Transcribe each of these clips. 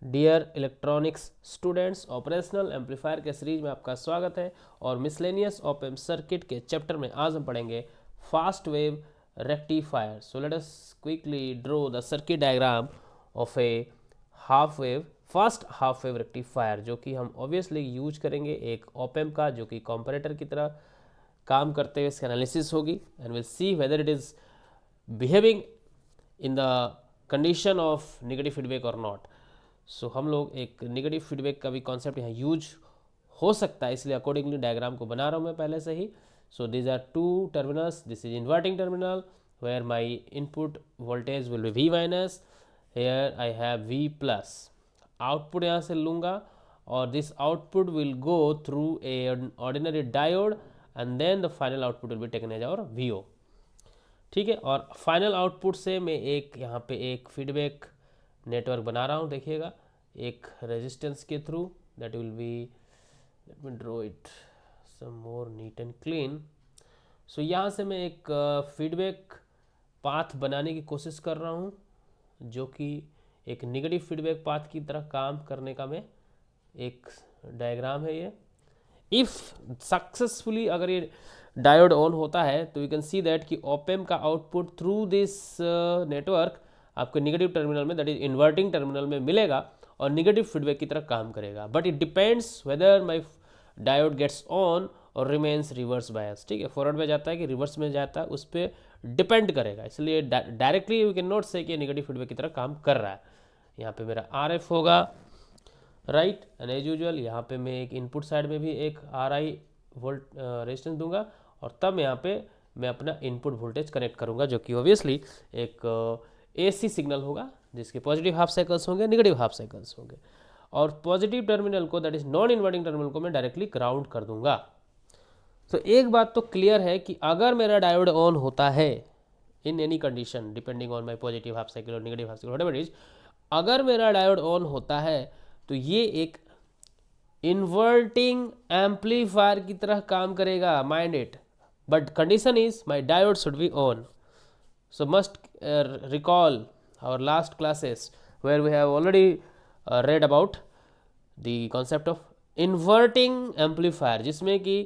Dear electronics students, operational amplifier के series में आपका स्वागत है। और मिसलेनियस ऑप एम्प सर्किट के चैप्टर में आज हम पढ़ेंगे fast wave rectifier. So let us quickly draw the circuit diagram of a half wave fast half wave rectifier, जो कि हम ऑब्वियसली यूज करेंगे एक ऑप एम्प का, जो कि कंपैरेटर की तरह काम करते हुए इसकी एनालिसिस होगी and will see whether it is behaving in the condition of negative feedback और नॉट। सो हम लोग एक नेगेटिव फीडबैक का भी कॉन्सेप्ट यहाँ यूज हो सकता है, इसलिए अकॉर्डिंगली डायग्राम को बना रहा हूँ मैं पहले से ही। So these are two terminals, this is inverting terminal where my input voltage will be V minus, here I have V plus. Output यहाँ से लूँगा और this output will go through a ordinary diode and then the final output will be taken as our V O. ठीक है, और final output से मैं एक यहाँ पे एक फीडबैक नेटवर्क बना रहा हूँ, देखिएगा एक रेजिस्टेंस के through, that will be, let me draw it some more neat and clean. So यहाँ से मैं एक फीडबैक पाथ बनाने की कोशिश कर रहा हूँ, जो कि एक नेगेटिव फीडबैक पाथ की तरह काम करने का मैं एक डायग्राम है ये। इफ सक्सेसफुली अगर ये डायोड ऑन होता है तो यू कैन सी दैट कि ऑप एम्प का आउटपुट थ्रू दिस नेटवर्क आपको नेगेटिव टर्मिनल में, दैट इज इन्वर्टिंग टर्मिनल में मिलेगा और नेगेटिव फीडबैक की तरह काम करेगा। But it depends whether my diode gets on और रिमेन्स रिवर्स बायस। ठीक है, फॉरवर्ड में जाता है कि रिवर्स में जाता है, उस पर डिपेंड करेगा, इसलिए डायरेक्टली यू कैन नॉट से कि रेगेटिव फीडबैक की तरह काम कर रहा है। यहाँ पे मेरा आर एफ होगा, राइट, एंड एज यूजुअल यहाँ पे मैं एक इनपुट साइड में भी एक आर आई वोल्ट रेजिस्टेंस दूंगा और तब यहाँ पे मैं अपना इनपुट वोल्टेज कनेक्ट करूँगा, जो कि ऑब्वियसली एक एसी सिग्नल होगा जिसके पॉजिटिव हाफ साइकिल्स होंगे, नेगेटिव हाफ साइकिल्स होंगे। और पॉजिटिव टर्मिनल को, that is non inverting terminal को मैं डायरेक्टली ग्राउंड कर दूंगा। तो एक बात तो क्लियर है कि अगर मेरा डायोड ऑन होता है in any condition depending on my positive half cycle और negative half cycle whatever it is, अगर मेरा डायोड ऑन होता है तो ये एक इन्वर्टिंग एम्पलीफायर की तरह काम करेगा, mind it. But condition is my diode should be on. So must recall our last classes where we have already read about the concept of inverting amplifier, जिसमें कि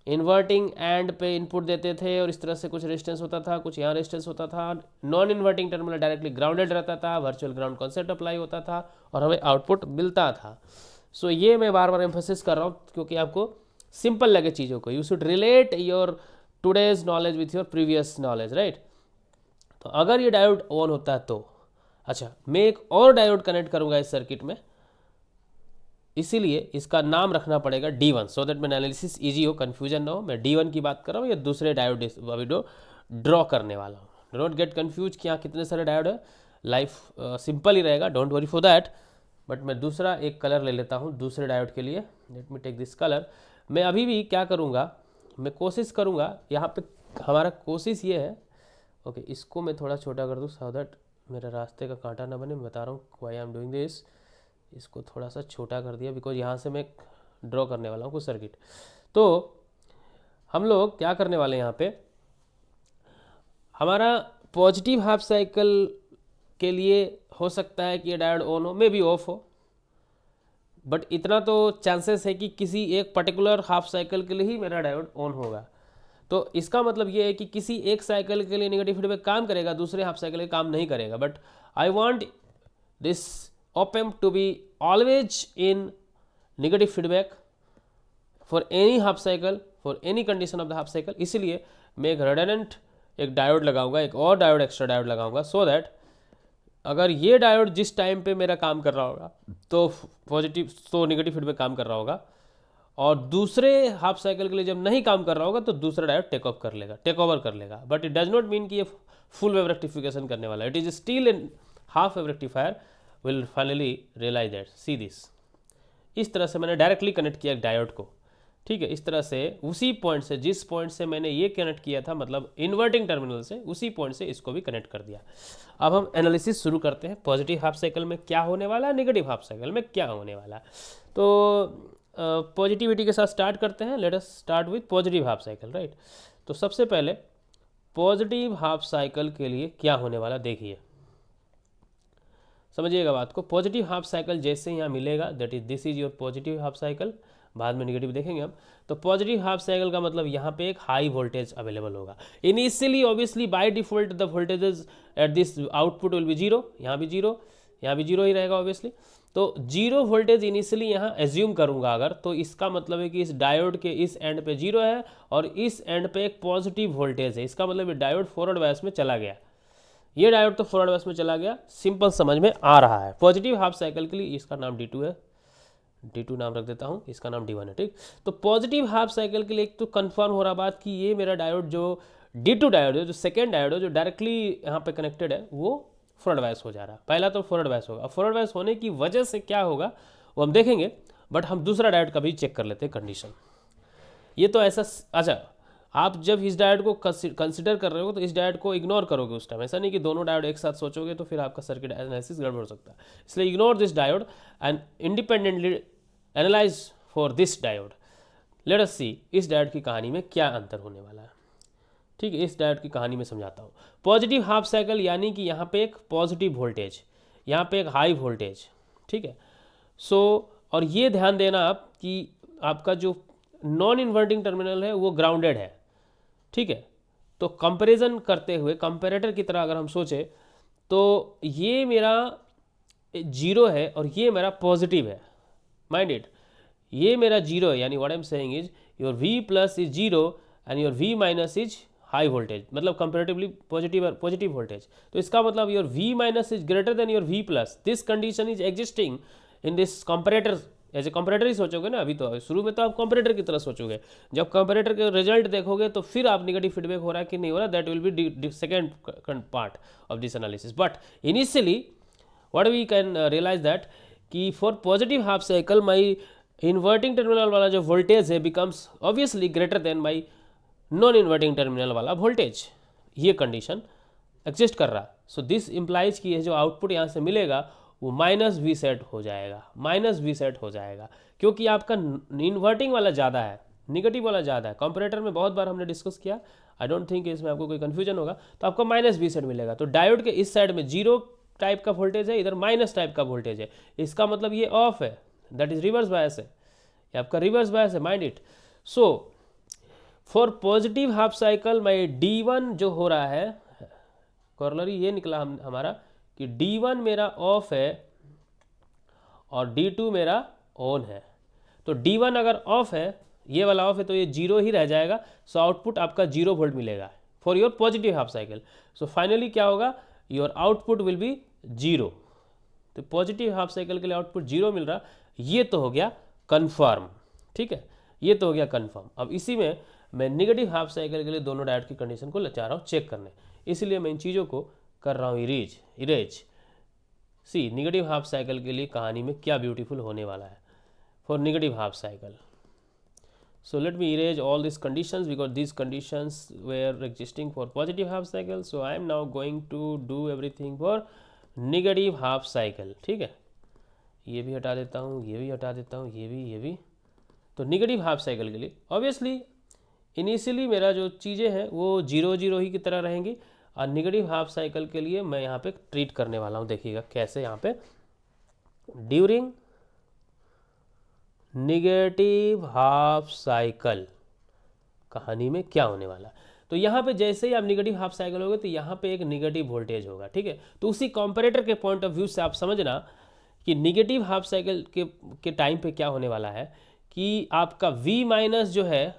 इन्वर्टिंग एंड पे input देते थे और इस तरह से कुछ रेजिस्टेंस होता था, कुछ यहाँ रेजिस्टेंस होता था, non inverting terminal directly grounded रहता था, वर्चुअल ग्राउंड कॉन्सेप्ट अप्लाई होता था और हमें आउटपुट मिलता था। सो ये मैं बार बार एम्फोसिस कर रहा हूँ क्योंकि आपको सिंपल लगे चीज़ों को। You should relate your today's knowledge with your previous knowledge, right. तो अगर ये डायोड ऑन होता है तो अच्छा, मैं एक और डायोड कनेक्ट करूंगा इस सर्किट में, इसीलिए इसका नाम रखना पड़ेगा D1, सो दैट मेरा एनालिसिस इजी हो, कंफ्यूजन ना हो। मैं D1 की बात कर रहा हूँ या दूसरे डायोड अभी ड्रॉ करने वाला हूँ। डोंट गेट कंफ्यूज कि यहाँ कितने सारे डायोड है, लाइफ सिंपल ही रहेगा, don't worry for that. But मैं दूसरा एक कलर ले लेता हूँ दूसरे डायोड के लिए। Let me take this colour. मैं अभी भी क्या करूँगा, मैं कोशिश करूँगा, यहाँ पे हमारा कोशिश ये है, ओके इसको मैं थोड़ा छोटा कर दूँ सो दैट मेरा रास्ते का कांटा ना बने। मैं बता रहा हूँ why I am doing this. इसको थोड़ा सा छोटा कर दिया बिकॉज यहाँ से मैं ड्रॉ करने वाला हूँ कुछ सर्किट। तो हम लोग क्या करने वाले हैं, यहाँ पे हमारा पॉजिटिव हाफ साइकिल के लिए हो सकता है कि ये डायोड ऑन हो, मे बी ऑफ हो, बट इतना तो चांसेस है कि किसी एक पर्टिकुलर हाफ साइकिल के लिए ही मेरा डायोड ऑन होगा। तो इसका मतलब ये है कि किसी एक साइकिल के लिए नेगेटिव फीडबैक काम करेगा, दूसरे हाफ साइकिल के काम नहीं करेगा। But I want this op amp to be always in negative feedback for any half cycle, for any condition of the half cycle. इसीलिए मैं एक रेडंडेंट एक डायोड लगाऊंगा, एक और डायोड एक्स्ट्रा डायोड लगाऊंगा, सो दैट अगर ये डायोड जिस टाइम पे मेरा काम कर रहा होगा तो पॉजिटिव तो नेगेटिव फीडबैक काम कर रहा होगा, और दूसरे हाफ साइकिल के लिए जब नहीं काम कर रहा होगा तो दूसरा डायोड टेक ओवर कर लेगा। But it does not mean कि ये फुल वेव रेक्टिफिकेशन करने वाला है। It is still in half wave rectifier will finally realise that. See this, इस तरह से मैंने डायरेक्टली कनेक्ट किया एक डायोड को। ठीक है, इस तरह से उसी पॉइंट से, जिस पॉइंट से मैंने ये कनेक्ट किया था, मतलब इन्वर्टिंग टर्मिनल से, उसी पॉइंट से इसको भी कनेक्ट कर दिया। अब हम एनालिसिस शुरू करते हैं, पॉजिटिव हाफ साइकिल में क्या होने वाला है, नेगेटिव हाफ साइकिल में क्या होने वाला है। तो पॉजिटिविटी के साथ स्टार्ट करते हैं। Let us start with positive half cycle, right. तो सबसे पहले पॉजिटिव हाफ साइकिल के लिए क्या होने वाला देखिए। समझिएगा बात को। पॉजिटिव हाफ साइकिल जैसे यहाँ मिलेगा, that is this is your positive half cycle, बाद में नेगेटिव देखेंगे हम। तो पॉजिटिव हाफ साइकिल का मतलब यहाँ पे एक हाई वोल्टेज अवेलेबल होगा। Initially obviously by default the voltages at this output will B zero, यहाँ भी जीरो, यहाँ भी जीरो ही रहेगा ऑब्वियसली। तो जीरो वोल्टेज इनिशियली यहाँ एज्यूम करूँगा अगर, तो इसका मतलब है कि इस डायोड के इस एंड पे जीरो है और इस एंड पे एक पॉजिटिव वोल्टेज है। इसका मतलब ये डायोड फॉरवर्ड बायस में चला गया, ये डायोड तो फॉरवर्ड बायस में चला गया। सिंपल समझ में आ रहा है। पॉजिटिव हाफ साइकिल के लिए इसका नाम D2 है, D2 नाम रख देता हूँ, इसका नाम D1 है, ठीक। तो पॉजिटिव हाफ साइकिल के लिए एक तो कंफर्म हो रहा बात कि ये मेरा डायोड जो D2 डायोड है, जो सेकेंड डायोड है, जो डायरेक्टली यहाँ पे कनेक्टेड है, वो फॉरवर्ड बायस हो जा रहा है। पहला तो फॉरवर्ड बायस होगा। फॉरवर्ड बायस होने की वजह से क्या होगा वो हम देखेंगे, बट हम दूसरा डायोड का भी चेक कर लेते हैं कंडीशन। ये तो ऐसा, अच्छा आप जब इस डायोड को कंसिडर कर रहे हो तो इस डायोड को इग्नोर करोगे उस टाइम। ऐसा नहीं कि दोनों डायोड एक साथ सोचोगे तो फिर आपका सर्किट एनालिसिस गड़बड़ हो सकता है। इसलिए ignore this diode and independently analyse for this diode. Let us see इस डायोड की कहानी में क्या अंतर होने वाला है, ठीक है। इस डायोड की कहानी में समझाता हूँ। पॉजिटिव हाफ साइकिल यानी कि यहाँ पे एक पॉजिटिव वोल्टेज, यहाँ पे एक हाई वोल्टेज, ठीक है। और ये ध्यान देना आप कि आपका जो नॉन इन्वर्टिंग टर्मिनल है वो ग्राउंडेड है, ठीक है। तो कंपैरिजन करते हुए कंपैरेटर की तरह अगर हम सोचें तो ये मेरा जीरो है और ये मेरा पॉजिटिव है, माइंड इट। ये मेरा जीरो है, यानी what I am saying is your V plus is zero and your V minus is high voltage, मतलब कंपेरेटिवली पॉजिटिव वोल्टेज। तो इसका मतलब your V minus is greater than your V plus. This condition is existing in this comparator. As a comparator ही सोचोगे ना, अभी तो शुरू में तो आप कंपैरेटर की तरह सोचोगे। जब कंपैरेटर के रिजल्ट देखोगे तो फिर आप नेगेटिव फीडबैक हो रहा है कि नहीं हो रहा, that will be second part of this analysis. But initially what we can realise that कि for positive half cycle my inverting terminal वाला जो वोल्टेज है becomes obviously greater than my non inverting terminal वाला voltage. ये condition exist कर रहा। So this implies कि ये जो आउटपुट यहाँ से मिलेगा वो माइनस V सेट हो जाएगा, माइनस V सेट हो जाएगा, क्योंकि आपका इन्वर्टिंग वाला ज़्यादा है, निगेटिव वाला ज़्यादा है। कंपैरेटर में बहुत बार हमने डिस्कस किया, आई डोंट थिंक इसमें आपको कोई कन्फ्यूजन होगा। तो आपको माइनस V सेट मिलेगा। तो डायोड के इस साइड में जीरो टाइप का वोल्टेज है, इधर माइनस टाइप का वोल्टेज है। इसका मतलब ये ऑफ है, दैट इज रिवर्स बायस है, ये आपका रिवर्स बायस है, mind it. So for positive half cycle my D1 जो हो रहा है, कॉर्नरी ये निकला हमारा कि D1 मेरा ऑफ है और D2 मेरा ऑन है। तो D1 अगर ऑफ है, ये वाला ऑफ है, तो ये जीरो ही रह जाएगा। सो आउटपुट आपका 0 वोल्ट मिलेगा for your positive half cycle. So finally क्या होगा, योर आउटपुट विल बी 0। तो पॉजिटिव हाफ साइकिल के लिए आउटपुट 0 मिल रहा, ये तो हो गया कन्फर्म, ठीक है, ये तो हो गया कन्फर्म। अब इसी में मैं नेगेटिव हाफ साइकिल के लिए दोनों डायोड की कंडीशन को चाह रहा हूँ चेक करने, इसलिए मैं इन चीज़ों को कर रहा हूँ इरेज। सी नेगेटिव हाफ साइकिल के लिए कहानी में क्या ब्यूटीफुल होने वाला है for negative half cycle. So let me erase all this conditions because these conditions were existing for positive half cycle. So I am now going to do everything for negative half cycle, ठीक है। ये भी हटा देता हूँ, ये भी हटा देता हूँ, ये भी। तो नेगेटिव हाफ साइकिल के लिए ऑब्वियसली इनिशियली मेरा जो चीज़ें हैं वो 0 ही की तरह रहेंगी, और नेगेटिव हाफ साइकिल के लिए मैं यहाँ पे ट्रीट करने वाला हूँ। देखिएगा कैसे, यहाँ पे ड्यूरिंग नेगेटिव हाफ साइकिल कहानी में क्या होने वाला है। तो यहाँ पे जैसे ही आप नेगेटिव हाफ साइकिल होगे तो यहाँ पे एक नेगेटिव वोल्टेज होगा, ठीक है। तो उसी कंपैरेटर के पॉइंट ऑफ व्यू से आप समझना कि नेगेटिव हाफ साइकिल के टाइम पे क्या होने वाला है कि आपका V माइनस जो है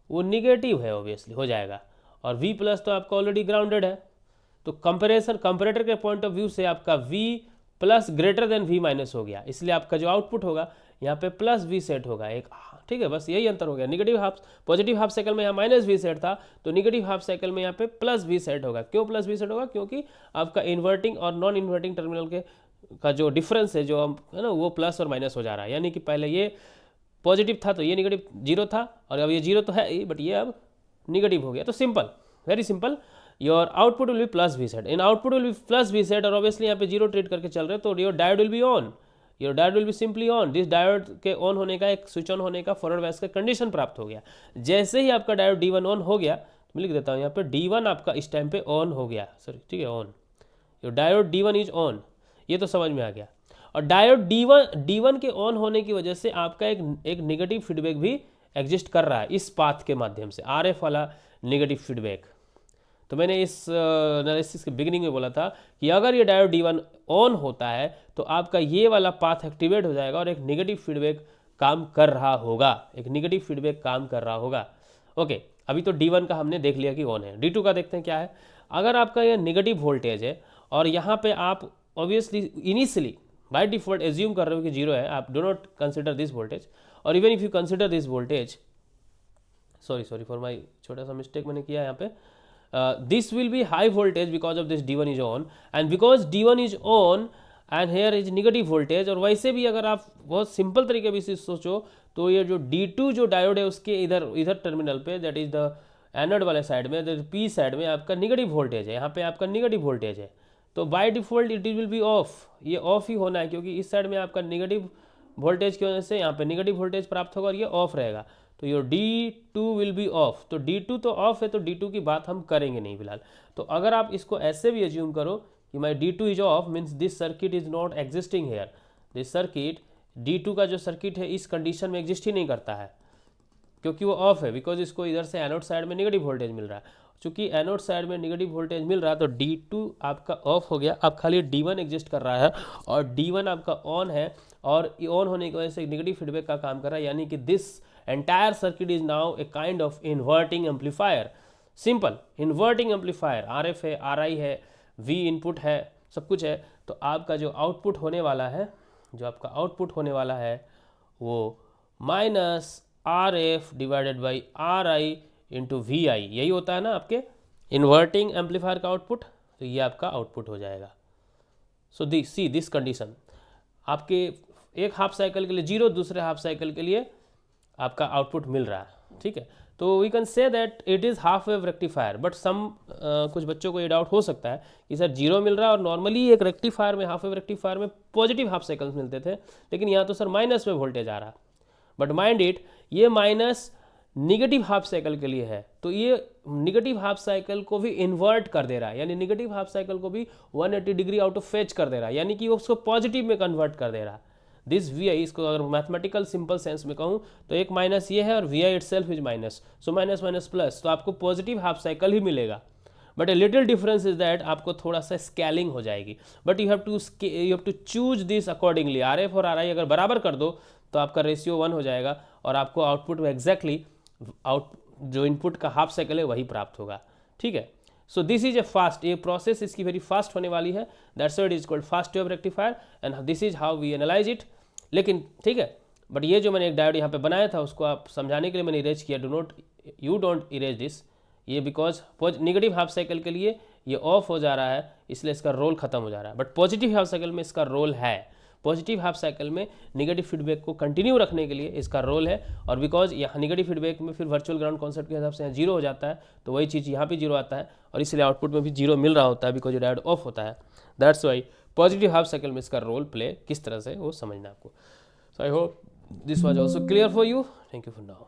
वो निगेटिव है, ऑब्वियसली हो जाएगा, और V प्लस तो आपका ऑलरेडी ग्राउंडेड है। तो कंपैरेटर के पॉइंट ऑफ व्यू से आपका V plus greater than V minus हो गया, इसलिए आपका जो आउटपुट होगा यहाँ पे प्लस V सेट होगा एक, ठीक है। बस यही अंतर हो गया। पॉजिटिव हाफ साइकिल में यहाँ माइनस V सेट था, तो नेगेटिव हाफ साइकिल में यहाँ पे प्लस V सेट होगा। क्यों प्लस V सेट होगा? क्योंकि आपका इन्वर्टिंग और नॉन इन्वर्टिंग टर्मिनल का जो डिफरेंस है, जो है ना, वो प्लस और माइनस हो जा रहा है। यानी कि पहले ये पॉजिटिव था तो ये नेगेटिव 0 था, और अब ये 0 तो है ही, बट ये अब नेगेटिव हो गया। तो simple, very simple, your output will B plus V set, in output will B plus V set, और ऑब्वियसली यहाँ पे 0 ट्रीट करके चल रहे, तो your diode will be on, your diode will be simply on. This diode के on होने का, एक स्विच ऑन होने का फॉरवर्ड बायस का कंडीशन प्राप्त हो गया। जैसे ही आपका डायोड D1 ऑन हो गया, मैं लिख देता हूँ यहाँ पे D1 आपका इस टाइम पे ऑन हो गया, सॉरी, ठीक है, on, your diode D1 is on, ये तो समझ में आ गया। और डायोड D1 के ऑन होने की वजह से आपका एक नेगेटिव फीडबैक भी एग्जिस्ट कर रहा है इस पाथ के माध्यम से, RF वाला नेगेटिव फीडबैक। तो मैंने इस एनालिसिस के बिगिनिंग में बोला था कि अगर ये डायोड D1 ऑन होता है तो आपका ये वाला पाथ एक्टिवेट हो जाएगा और एक नेगेटिव फीडबैक काम कर रहा होगा, एक नेगेटिव फीडबैक काम कर रहा होगा। ओके, अभी तो D1 का हमने देख लिया कि ऑन है। D2 का देखते हैं क्या है। अगर आपका ये नेगेटिव वोल्टेज है और यहाँ पे आप obviously initially by default assume कर रहे हो कि 0 है, आप do not consider this voltage, और even if you consider this voltage, sorry for my छोटा सा मिस्टेक मैंने किया यहाँ पे, this will be high voltage because of this D1 is on, and because D1 is on and here is negative voltage। और वैसे भी अगर आप बहुत सिंपल तरीके से सोचो तो ये जो D2 जो डायोड है उसके इधर टर्मिनल पे, दैट इज द एनोड वाले साइड में, P साइड में आपका निगेटिव वोल्टेज है, यहाँ पे आपका निगेटिव वोल्टेज है, तो by default it will be of, ये ऑफ ही होना है क्योंकि इस साइड में आपका निगेटिव वोल्टेज की वजह से यहाँ पे निगेटिव वोल्टेज प्राप्त होगा और ये ऑफ रहेगा, तो your D2 will be of. तो D2 तो ऑफ है तो D2 की बात हम करेंगे नहीं फिलहाल। तो अगर आप इसको ऐसे भी एज्यूम करो कि my D2 is off, means this circuit is not existing here, this circuit D2 का जो सर्किट है इस कंडीशन में एग्जिस्ट ही नहीं करता है क्योंकि वो ऑफ है, बिकॉज इसको इधर से एनोड साइड में नेगेटिव वोल्टेज मिल रहा है। चूंकि एनोड साइड में नेगेटिव वोल्टेज मिल रहा है तो D2 आपका ऑफ हो गया, अब खाली D1 एग्जिस्ट कर रहा है और D1 आपका ऑन है और ऑन होने की वजह से नेगेटिव फीडबैक का काम कर रहा है, यानी कि this entire circuit is now a kind of inverting amplifier. Simple inverting amplifier, RF है, RI है, V इनपुट है, सब कुछ है। तो आपका जो आउटपुट होने वाला है, वो minus RF divided by RI into VI, यही होता है ना आपके इन्वर्टिंग एम्पलीफायर का आउटपुट। तो ये आपका आउटपुट हो जाएगा। सो दिस कंडीशन आपके एक हाफ साइकिल के लिए 0, दूसरे हाफ साइकिल के लिए आपका आउटपुट मिल रहा है, ठीक है। तो we can say that it is half wave rectifier, but कुछ बच्चों को ये डाउट हो सकता है कि सर 0 मिल रहा है और नॉर्मली एक रेक्टिफायर में, हाफ वेव रेक्टिफायर में पॉजिटिव हाफ साइकिल्स मिलते थे, लेकिन यहाँ तो सर माइनस में वोल्टेज आ रहा है। बट माइंड इट, ये माइनस निगेटिव हाफ साइकिल के लिए है, तो ये निगेटिव हाफ साइकिल को भी इन्वर्ट कर दे रहा है, यानी निगेटिव हाफ साइकिल को भी 180 डिग्री आउट ऑफ फेज कर दे रहा है, यानी कि वो उसको पॉजिटिव में कन्वर्ट कर दे रहा है। दिस VI, इसको अगर मैथमेटिकल सिंपल सेंस में कहूँ तो एक माइनस ये है और VI itself is minus, so minus minus plus, तो आपको पॉजिटिव हाफ साइकिल ही मिलेगा। But a little difference is that आपको थोड़ा सा स्केलिंग हो जाएगी, but you have to choose this accordingly. RF और RI अगर बराबर कर दो तो आपका रेशियो 1 हो जाएगा और आपको आउटपुट में एग्जैक्टली जो इनपुट का हाफ साइकिल है वही प्राप्त होगा, ठीक है। So this is a fast, ये प्रोसेस इसकी वेरी फास्ट होने वाली है, that's why it is called fast wave rectifier and this is how we analyse it. लेकिन ठीक है, बट ये जो मैंने एक डायोड यहाँ पे बनाया था उसको आप समझाने के लिए मैंने इरेज किया, यू डोंट इरेज दिस, ये बिकॉज नेगेटिव हाफ साइकिल के लिए ये ऑफ हो जा रहा है इसलिए इसका रोल खत्म हो जा रहा है, बट पॉजिटिव हाफ साइकिल में इसका रोल है। पॉजिटिव हाफ साइकिल में नेगेटिव फीडबैक को कंटिन्यू रखने के लिए इसका रोल है, और बिकॉज यहाँ नेगेटिव फीडबैक में फिर वर्चुअल ग्राउंड कॉन्सेप्ट के हिसाब से यहाँ 0 हो जाता है, तो वही चीज़ यहाँ भी 0 आता है और इसलिए आउटपुट में भी 0 मिल रहा होता है बिकॉज ये डायोड ऑफ होता है। That's why positive half cycle में इसका रोल प्ले किस तरह से वो समझना आपको। So I hope this was also clear for you. Thank you for now.